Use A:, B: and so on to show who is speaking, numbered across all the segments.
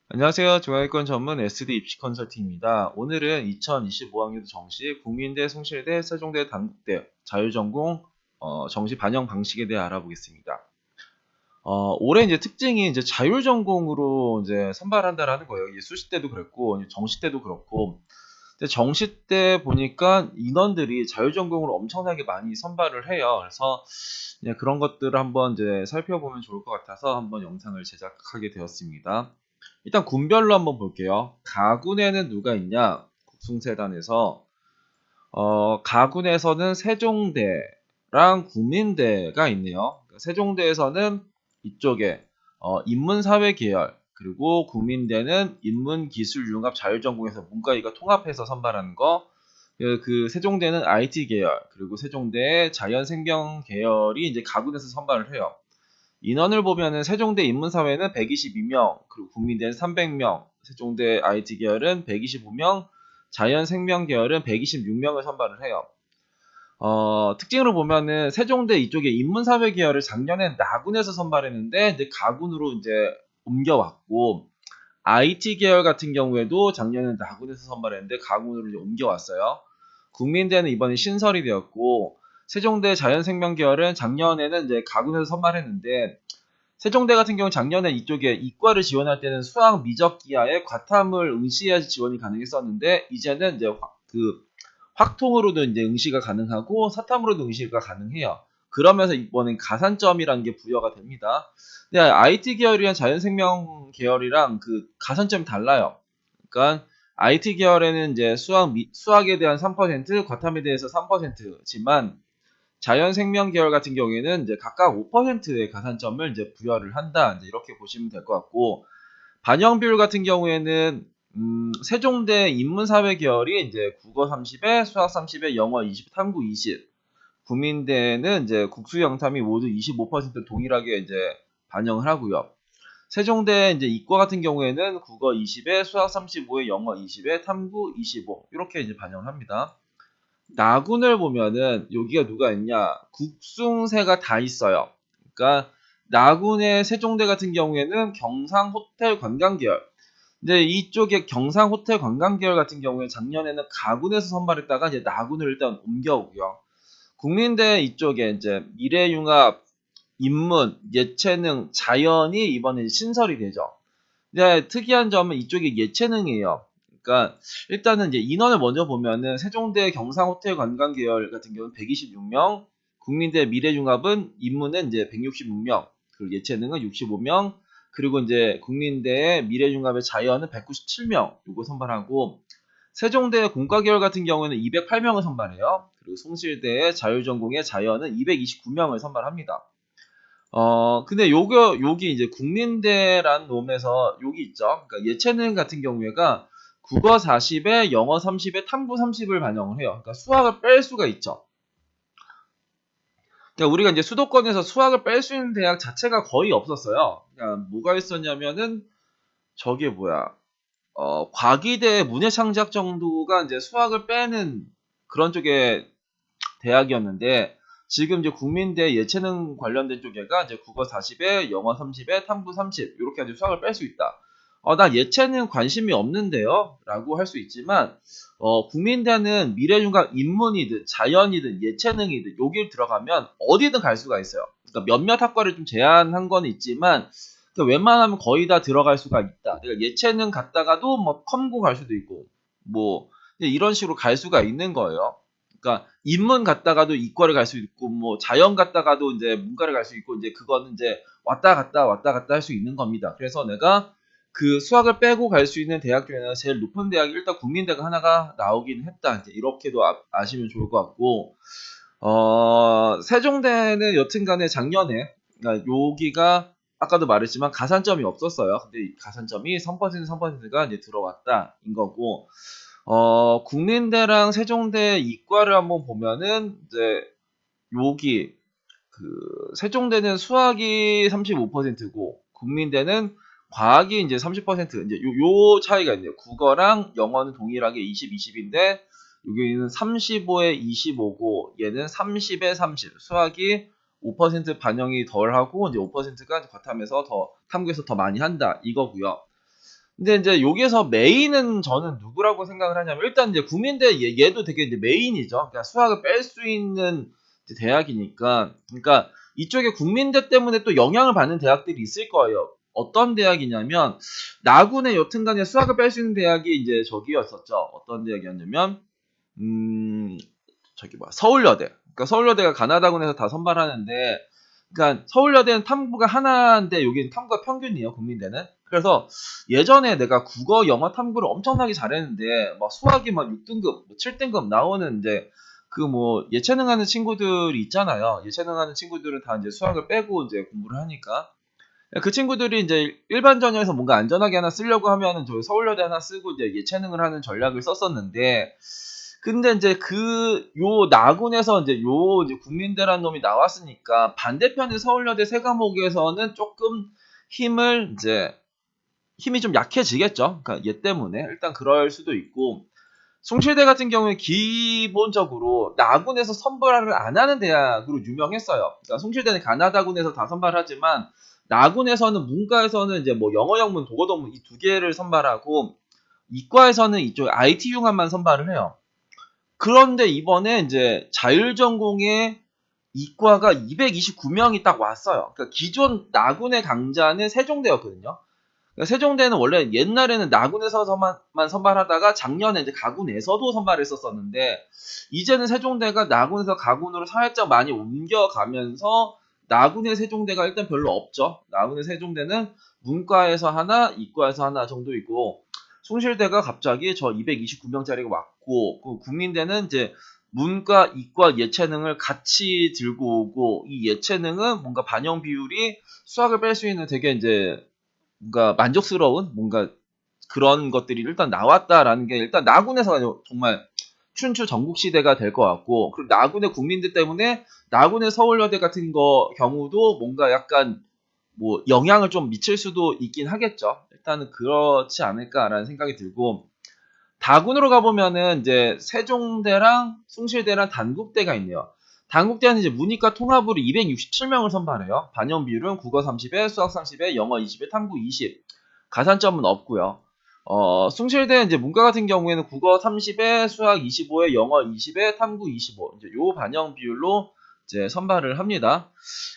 A: 안녕하세요. 중앙일권 전문 SD 입시 컨설팅입니다. 오늘은 2025학년 정시 국민대, 숭실대, 세종대, 단국대 자율전공 정시 반영 방식에 대해 알아보겠습니다. 올해 이제 특징이 이제 자율전공으로 이제 선발한다라는 거예요. 이게 수시 때도 그랬고 정시 때도 그렇고. 근데 정시 때 보니까 인원들이 자율전공으로 엄청나게 많이 선발을 해요. 그래서 그런 것들을 한번 이제 살펴보면 좋을 것 같아서 한번 영상을 제작하게 되었습니다. 일단 군별로 한번 볼게요. 가군에는 누가 있냐? 국숭세단에서 가군에서는 세종대랑 국민대가 있네요. 세종대에서는 이쪽에 인문사회 계열, 그리고 국민대는 인문기술융합 자율전공에서 문과 이과 통합해서 선발하는 거. 그 세종대는 IT 계열, 그리고 세종대의 자연생명 계열이 이제 가군에서 선발을 해요. 인원을 보면은 세종대 인문사회는 122명, 그리고 국민대는 300명, 세종대 IT 계열은 125명, 자연생명 계열은 126명을 선발을 해요. 특징으로 보면은 세종대 이쪽에 인문사회 계열을 작년에 나군에서 선발했는데 이제 가군으로 이제 옮겨왔고, IT 계열 같은 경우에도 작년에 나군에서 선발했는데 가군으로 이제 옮겨왔어요. 국민대는 이번에 신설이 되었고, 세종대 자연생명 계열은 작년에는 이제 가군에서 선발했는데, 세종대 같은 경우 작년에 이쪽에 이과를 지원할 때는 수학 미적기하에 과탐을 응시해야지 지원이 가능했었는데, 이제는 이제 확통으로도 이제 응시가 가능하고 사탐으로도 응시가 가능해요. 그러면서 이번엔 가산점이라는 게 부여가 됩니다. 근데 IT 계열이랑 자연생명 계열이랑 그 가산점이 달라요. 그러니까 IT 계열에는 이제 수학에 대한 3%, 과탐에 대해서 3%지만 자연생명 계열 같은 경우에는 이제 각각 5%의 가산점을 이제 부여를 한다. 이제 이렇게 보시면 될 것 같고, 반영 비율 같은 경우에는 세종대 인문사회 계열이 이제 국어 30에 수학 30에 영어 20, 탐구 20. 국민대는 이제 국수 영탐이 모두 25% 동일하게 이제 반영을 하고요. 세종대 이제 이과 같은 경우에는 국어 20에 수학 35에 영어 20에 탐구 25 이렇게 이제 반영을 합니다. 나군을 보면은 여기가 누가 있냐? 국숭세가 다 있어요. 그러니까 나군의 세종대 같은 경우에는 경상 호텔 관광 계열. 근데 이쪽에 경상 호텔 관광 계열 같은 경우에 작년에는 가군에서 선발했다가 이제 나군을 일단 옮겨오고요. 국민대 이쪽에 이제 미래융합, 인문, 예체능, 자연이 이번에 신설이 되죠. 근데 특이한 점은 이쪽이 예체능이에요. 그러니까 일단은 이제 인원을 먼저 보면은 세종대 경상호텔 관광 계열 같은 경우는 126명, 국민대 미래융합은 인문은 이제 166명, 그리고 예체능은 65명, 그리고 이제 국민대의 미래융합의 자연은 197명 요거 선발하고, 세종대 공과 계열 같은 경우는 208명을 선발해요. 그리고 송실대의 자율전공의 자연은 229명을 선발합니다. 근데 여기 이제 국민대라는 놈에서 여기 있죠. 그러니까 예체능 같은 경우에가 국어 40에 영어 30에 탐구 30을 반영을 해요. 그러니까 수학을 뺄 수가 있죠. 그러니까 우리가 이제 수도권에서 수학을 뺄 수 있는 대학 자체가 거의 없었어요. 그러니까 뭐가 있었냐면은 저게 뭐야? 과기대 문해창작 정도가 이제 수학을 빼는 그런 쪽의 대학이었는데, 지금 이제 국민대 예체능 관련된 쪽에가 이제 국어 40에 영어 30에 탐구 30 이렇게 이제 수학을 뺄 수 있다. 나 예체능 관심이 없는데요? 라고 할 수 있지만, 국민대는 미래융합 인문이든 자연이든 예체능이든 여길 들어가면 어디든 갈 수가 있어요. 그러니까 몇몇 학과를 좀 제한한 건 있지만, 그러니까 웬만하면 거의 다 들어갈 수가 있다. 그러니까 예체능 갔다가도 뭐 컴고 갈 수도 있고, 뭐 이런 식으로 갈 수가 있는 거예요. 그러니까 인문 갔다가도 이과를 갈 수 있고, 뭐 자연 갔다가도 이제 문과를 갈 수 있고, 이제 그거는 이제 왔다 갔다 할 수 있는 겁니다. 그래서 내가 그 수학을 빼고 갈 수 있는 대학 중에는 제일 높은 대학이 일단 국민대가 하나가 나오긴 했다. 이제 이렇게도 아시면 좋을 것 같고, 세종대는 여튼간에 작년에, 그러니까 여기가 아까도 말했지만 가산점이 없었어요. 근데 이 가산점이 3%가 이제 들어왔다인 거고, 국민대랑 세종대 이과를 한번 보면은 이제 여기 세종대는 수학이 35%고 국민대는 과학이 이제 30% 이제 요 차이가 있네요. 국어랑 영어는 동일하게 20, 20인데 여기는 35에 25고 얘는 30에 30. 수학이 5% 반영이 덜 하고 이제 5%가 과탐에서 더 탐구에서 더 많이 한다 이거고요. 근데 이제 여기에서 메인은 저는 누구라고 생각을 하냐면 일단 이제 국민대 얘도 되게 이제 메인이죠. 그러니까 수학을 뺄 수 있는 이제 대학이니까. 그러니까 이쪽에 국민대 때문에 또 영향을 받는 대학들이 있을 거예요. 어떤 대학이냐면 나군의 여튼간에 수학을 뺄 수 있는 대학이 이제 저기였었죠. 어떤 대학이었냐면 저기 뭐야 서울여대. 그러니까 서울여대가 가나다군에서 다 선발하는데, 그러니까 서울여대는 탐구가 하나인데 여기는 탐구가 평균이에요. 국민대는. 그래서 예전에 내가 국어, 영어 탐구를 엄청나게 잘했는데 막 수학이 막 6등급, 7등급 나오는 이제 그 뭐 예체능하는 친구들이 있잖아요. 예체능하는 친구들은 다 이제 수학을 빼고 이제 공부를 하니까 그 친구들이 이제 일반 전형에서 뭔가 안전하게 하나 쓰려고 하면은 저 서울여대 하나 쓰고 이제 예체능을 하는 전략을 썼었는데, 근데 이제 요 나군에서 이제 이제 국민대라는 놈이 나왔으니까 반대편의 서울여대 세 과목에서는 조금 힘이 좀 약해지겠죠. 그러니까 얘 때문에 일단 그럴 수도 있고, 숭실대 같은 경우에 기본적으로 나군에서 선발을 안 하는 대학으로 유명했어요. 그러니까 숭실대는 가나다군에서 다 선발하지만 나군에서는 문과에서는 이제 뭐 영어 영문, 독어 동문 이 두 개를 선발하고 이과에서는 이쪽 IT 융합만 선발을 해요. 그런데 이번에 이제 자율전공의 이과가 229명이 딱 왔어요. 그러니까 기존 나군의 강자는 세종대였거든요. 그러니까 세종대는 원래 옛날에는 나군에서만 선발하다가 작년에 이제 가군에서도 선발했었었는데, 이제는 세종대가 나군에서 가군으로 살짝 많이 옮겨가면서 나군의 세종대가 일단 별로 없죠. 나군의 세종대는 문과에서 하나, 이과에서 하나 정도 있고, 숭실대가 갑자기 저 229명짜리가 왔고, 그 국민대는 이제 문과, 이과, 예체능을 같이 들고 오고, 이 예체능은 뭔가 반영 비율이 수학을 뺄 수 있는 되게 이제 뭔가 만족스러운 뭔가 그런 것들이 일단 나왔다라는 게 일단 나군에서 정말 춘추 전국시대가 될 것 같고, 그리고 나군의 국민들 때문에 나군의 서울여대 같은 거 경우도 뭔가 약간 뭐 영향을 좀 미칠 수도 있긴 하겠죠. 일단은 그렇지 않을까라는 생각이 들고, 다군으로 가보면은 이제 세종대랑 숭실대랑 단국대가 있네요. 단국대는 이제 문이과 통합으로 267명을 선발해요. 반영 비율은 국어 30에, 수학 30에, 영어 20에, 탐구 20. 가산점은 없고요. 숭실대 이제 문과 같은 경우에는 국어 30에, 수학 25에, 영어 20에, 탐구 25. 이제 요 반영 비율로 이제 선발을 합니다.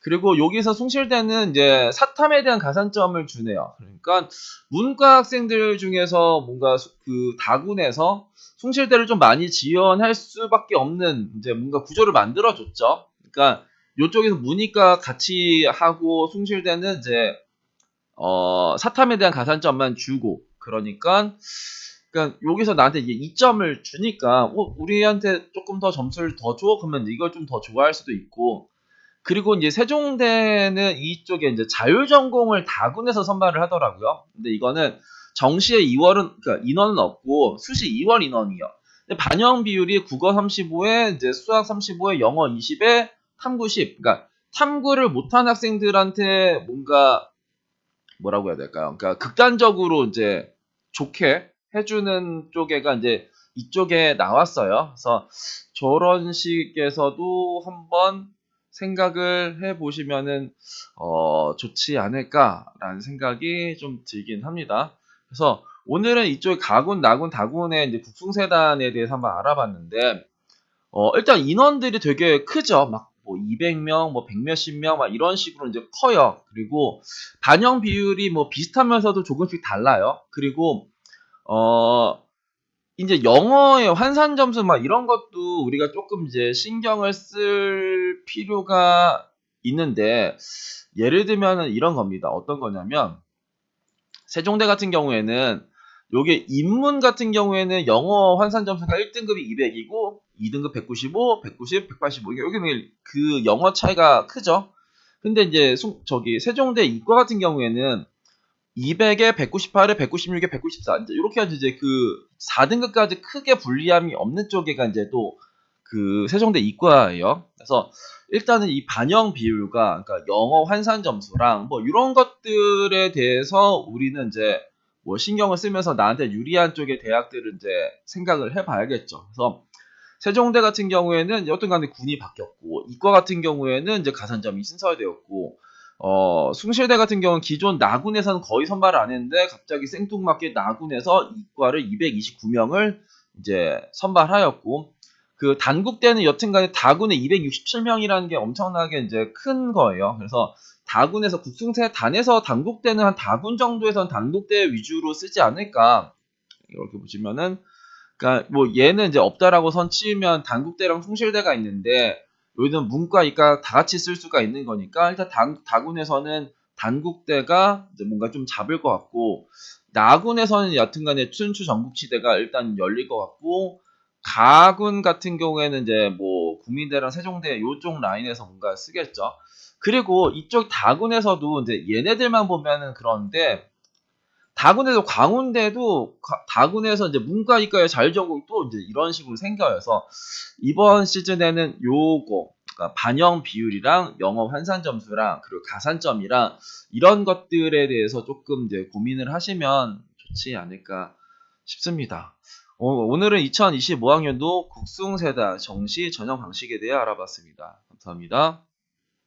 A: 그리고 여기서 숭실대는 이제 사탐에 대한 가산점을 주네요. 그러니까 문과 학생들 중에서 뭔가 그 다군에서 숭실대를 좀 많이 지원할 수밖에 없는 이제 뭔가 구조를 만들어줬죠. 그러니까 이쪽에서 문이과 같이 하고 숭실대는 이제 사탐에 대한 가산점만 주고, 그러니까 여기서 나한테 이제 2점을 주니까 우리한테 조금 더 점수를 더 줘? 그러면 이걸 좀 더 좋아할 수도 있고, 그리고 이제 세종대는 이쪽에 이제 자율전공을 다군에서 선발을 하더라고요. 근데 이거는 정시에 2월은, 그러니까 인원은 없고 수시 2월 인원이요. 근데 반영 비율이 국어 35에 이제 수학 35에 영어 20에 탐구 10. 그러니까 탐구를 못한 학생들한테 뭔가 뭐라고 해야 될까요? 그러니까 극단적으로 이제 좋게 해주는 쪽에가 이제 이쪽에 나왔어요. 그래서 저런 식에서도 한번 생각을 해보시면은 좋지 않을까라는 생각이 좀 들긴 합니다. 그래서 오늘은 이쪽 가군, 나군, 다군의 이제 국승세단에 대해서 한번 알아봤는데, 일단 인원들이 되게 크죠. 막 뭐 200명, 뭐 100몇십 명, 막 이런 식으로 이제 커요. 그리고 반영 비율이 뭐 비슷하면서도 조금씩 달라요. 그리고 어 이제 영어의 환산 점수 막 이런 것도 우리가 조금 이제 신경을 쓸 필요가 있는데, 예를 들면은 이런 겁니다. 어떤 거냐면 세종대 같은 경우에는 요게 인문 같은 경우에는 영어 환산 점수가 1등급이 200이고 2등급 195, 190, 185. 여기는 그 영어 차이가 크죠. 근데 이제 저기 세종대 이과 같은 경우에는 200에 198에 196에 194 이제 이렇게 해서 이제 그 4등급까지 크게 불리함이 없는 쪽에가 이제 또 그 세종대 이과예요. 그래서 일단은 이 반영 비율과 그러니까 영어 환산 점수랑 뭐 이런 것들에 대해서 우리는 이제 뭐 신경을 쓰면서 나한테 유리한 쪽의 대학들을 이제 생각을 해봐야겠죠. 그래서 세종대 같은 경우에는 여튼 간에 군이 바뀌었고, 이과 같은 경우에는 이제 가산점이 신설되었고, 숭실대 같은 경우는 기존 나군에서는 거의 선발을 안 했는데 갑자기 생뚱맞게 나군에서 이과를 229명을 이제 선발하였고, 그 단국대는 여튼간에 다군에 267명이라는 게 엄청나게 이제 큰 거예요. 그래서 다군에서 국승세 단에서 단국대는 한 다군 정도에선 단국대 위주로 쓰지 않을까, 이렇게 보시면은, 그러니까 뭐 얘는 이제 없다라고 선 치면 단국대랑 숭실대가 있는데 여기는 문과 이과 다 같이 쓸 수가 있는 거니까 일단 다군에서는 단국대가 이제 뭔가 좀 잡을 것 같고, 나군에서는 여튼간에 춘추 전국치대가 일단 열릴 것 같고, 가군 같은 경우에는 이제 뭐 국민대랑 세종대 요쪽 라인에서 뭔가 쓰겠죠. 그리고 이쪽 다군에서도 이제 얘네들만 보면은 그런데 다군에도 광운대도 다군에서 이제 문과 이과의 자율전공이 또 이제 이런 식으로 생겨서 이번 시즌에는 요거, 그러니까 반영 비율이랑 영어 환산 점수랑 그리고 가산점이랑 이런 것들에 대해서 조금 이제 고민을 하시면 좋지 않을까 싶습니다. 오늘은 2025학년도 국승세다 정시 전형 방식에 대해 알아봤습니다. 감사합니다.